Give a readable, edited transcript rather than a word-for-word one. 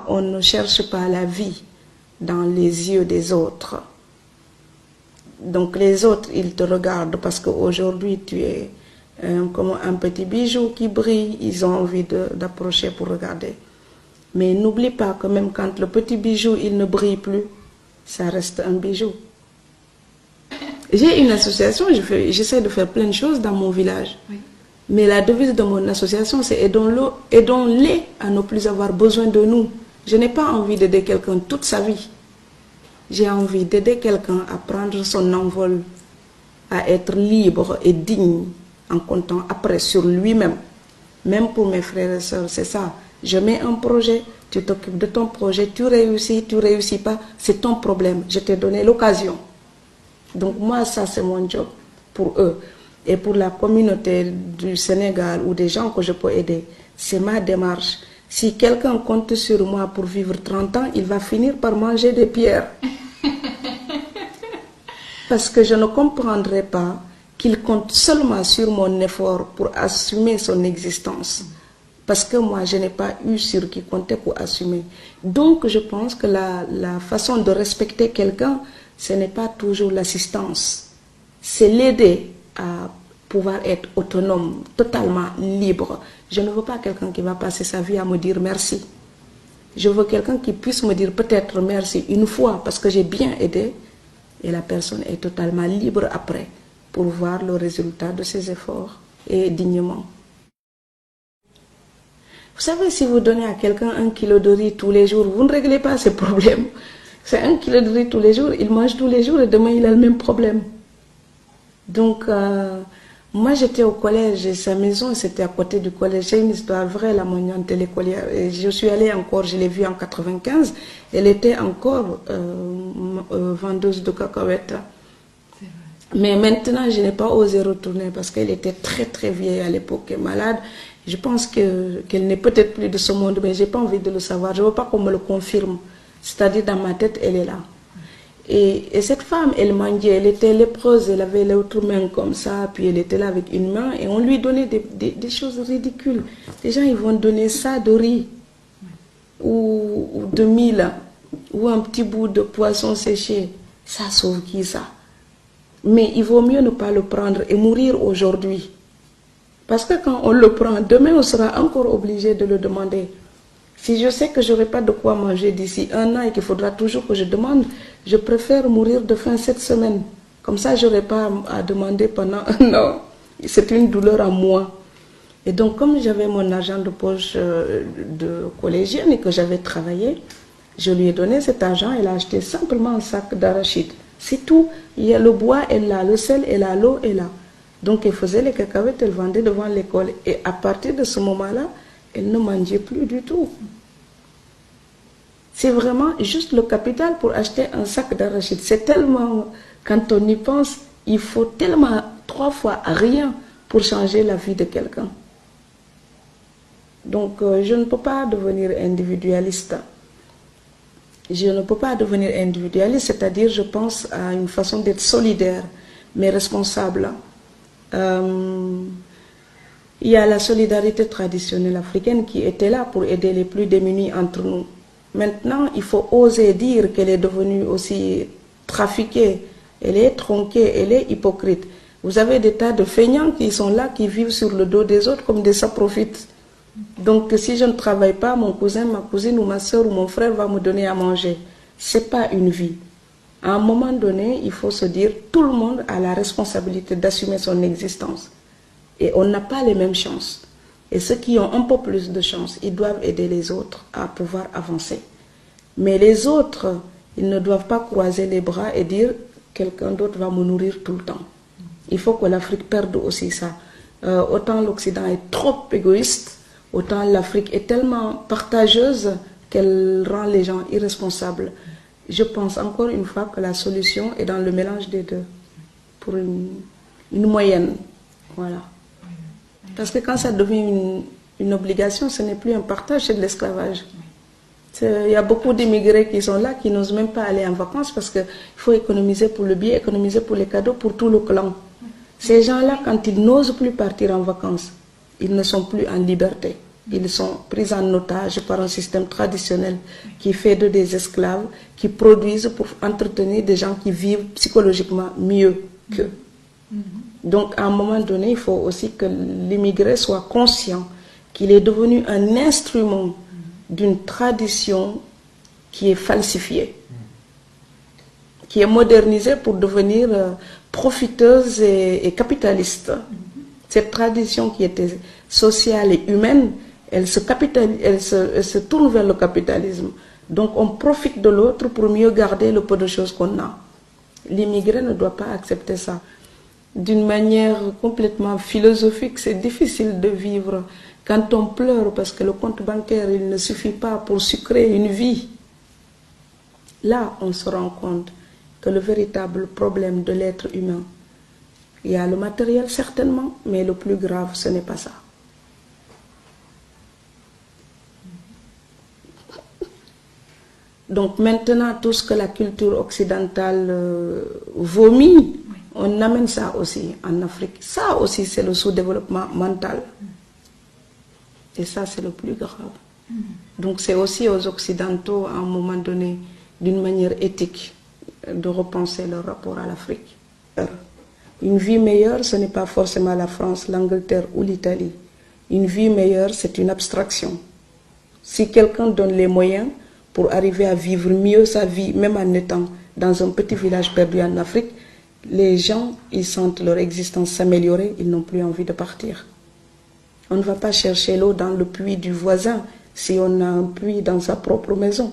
on ne cherche pas la vie dans les yeux des autres. Donc les autres, ils te regardent parce qu'aujourd'hui tu es comme un petit bijou qui brille, ils ont envie d'approcher pour regarder. Mais n'oublie pas que même quand le petit bijou, il ne brille plus, ça reste un bijou. J'ai une association, j'essaie de faire plein de choses dans mon village. Oui. Mais la devise de mon association, c'est aidons-les à ne plus avoir besoin de nous. Je n'ai pas envie d'aider quelqu'un toute sa vie. J'ai envie d'aider quelqu'un à prendre son envol, à être libre et digne en comptant après sur lui-même. Même pour mes frères et sœurs, c'est ça. Je mets un projet, tu t'occupes de ton projet, tu réussis pas, c'est ton problème. Je t'ai donné l'occasion. Donc moi, ça c'est mon job pour eux. Et pour la communauté du Sénégal ou des gens que je peux aider, c'est ma démarche. Si quelqu'un compte sur moi pour vivre 30 ans, il va finir par manger des pierres. Parce que je ne comprendrai pas qu'il compte seulement sur mon effort pour assumer son existence. Parce que moi, je n'ai pas eu sur qui compter pour assumer. Donc, je pense que la façon de respecter quelqu'un, ce n'est pas toujours l'assistance. C'est l'aider à pouvoir être autonome, totalement libre. Je ne veux pas quelqu'un qui va passer sa vie à me dire merci. Je veux quelqu'un qui puisse me dire peut-être merci une fois parce que j'ai bien aidé. Et la personne est totalement libre après pour voir le résultat de ses efforts et dignement. Vous savez, si vous donnez à quelqu'un 1 kilo de riz tous les jours, vous ne réglez pas ses problèmes. C'est 1 kilo de riz tous les jours, il mange tous les jours et demain il a le même problème. Donc, moi j'étais au collège et sa maison c'était à côté du collège. J'ai une histoire vraie, la mognante de l'écolière. Je suis allée encore, je l'ai vue en 95, elle était encore vendeuse de cacahuètes. Mais maintenant, je n'ai pas osé retourner parce qu'elle était très très vieille à l'époque et malade. Je pense qu'elle n'est peut-être plus de ce monde, mais je n'ai pas envie de le savoir. Je ne veux pas qu'on me le confirme. C'est-à-dire dans ma tête, elle est là. Et cette femme, elle mendiait, elle était lépreuse, elle avait l'autre main comme ça, puis elle était là avec une main, et on lui donnait des choses ridicules. Les gens, ils vont donner ça de riz, ou de mille, ou un petit bout de poisson séché. Ça sauve qui ça? Mais il vaut mieux ne pas le prendre et mourir aujourd'hui. Parce que quand on le prend, demain on sera encore obligé de le demander. Si je sais que je n'aurai pas de quoi manger d'ici 1 an et qu'il faudra toujours que je demande, je préfère mourir de faim cette semaine. Comme ça, je n'aurai pas à demander pendant 1 an. C'est une douleur à moi. Et donc, comme j'avais mon argent de poche de collégienne et que j'avais travaillé, je lui ai donné cet argent. Elle a acheté simplement un sac d'arachide. C'est tout. Il y a le bois, elle l'a, le sel, elle a, l'eau, elle a. Donc, elle faisait les cacahuètes, elle vendait devant l'école. Et à partir de ce moment-là, elle ne mangeait plus du tout. C'est vraiment juste le capital pour acheter un sac d'arachide. C'est tellement, quand on y pense, il faut tellement 3 fois rien pour changer la vie de quelqu'un. Donc, je ne peux pas devenir individualiste. Je ne peux pas devenir individualiste, c'est-à-dire je pense à une façon d'être solidaire, mais responsable. Il y a la solidarité traditionnelle africaine qui était là pour aider les plus démunis entre nous. Maintenant, il faut oser dire qu'elle est devenue aussi trafiquée, elle est tronquée, elle est hypocrite. Vous avez des tas de feignants qui sont là, qui vivent sur le dos des autres comme des saprofites. Donc, si je ne travaille pas, mon cousin, ma cousine ou ma soeur ou mon frère va me donner à manger. Ce n'est pas une vie. À un moment donné, il faut se dire, tout le monde a la responsabilité d'assumer son existence. Et on n'a pas les mêmes chances. Et ceux qui ont un peu plus de chance, ils doivent aider les autres à pouvoir avancer. Mais les autres, ils ne doivent pas croiser les bras et dire, quelqu'un d'autre va me nourrir tout le temps. Il faut que l'Afrique perde aussi ça. Autant l'Occident est trop égoïste, autant l'Afrique est tellement partageuse qu'elle rend les gens irresponsables. Je pense encore une fois que la solution est dans le mélange des deux, pour une moyenne. Voilà. Parce que quand ça devient une obligation, ce n'est plus un partage, c'est de l'esclavage. Il y a beaucoup d'immigrés qui sont là, qui n'osent même pas aller en vacances parce qu'il faut économiser pour le billet, économiser pour les cadeaux, pour tout le clan. Ces gens-là, quand ils n'osent plus partir en vacances, ils ne sont plus en liberté. Ils sont pris en otage par un système traditionnel qui fait d'eux des esclaves, qui produisent pour entretenir des gens qui vivent psychologiquement mieux qu'eux. Donc, à un moment donné, il faut aussi que l'immigré soit conscient qu'il est devenu un instrument d'une tradition qui est falsifiée, qui est modernisée pour devenir profiteuse et capitaliste. Cette tradition qui était sociale et humaine, elle se tourne vers le capitalisme. Donc on profite de l'autre pour mieux garder le peu de choses qu'on a. L'immigré ne doit pas accepter ça. D'une manière complètement philosophique, c'est difficile de vivre quand on pleure parce que le compte bancaire, il ne suffit pas pour sucrer une vie. Là, on se rend compte que le véritable problème de l'être humain, il y a le matériel certainement, mais le plus grave, ce n'est pas ça. Donc maintenant, tout ce que la culture occidentale vomit, on amène ça aussi en Afrique. Ça aussi, c'est le sous-développement mental. Et ça, c'est le plus grave. Donc c'est aussi aux Occidentaux, à un moment donné, d'une manière éthique, de repenser leur rapport à l'Afrique. Une vie meilleure, ce n'est pas forcément la France, l'Angleterre ou l'Italie. Une vie meilleure, c'est une abstraction. Si quelqu'un donne les moyens pour arriver à vivre mieux sa vie, même en étant dans un petit village perdu en Afrique, les gens, ils sentent leur existence s'améliorer, ils n'ont plus envie de partir. On ne va pas chercher l'eau dans le puits du voisin si on a un puits dans sa propre maison.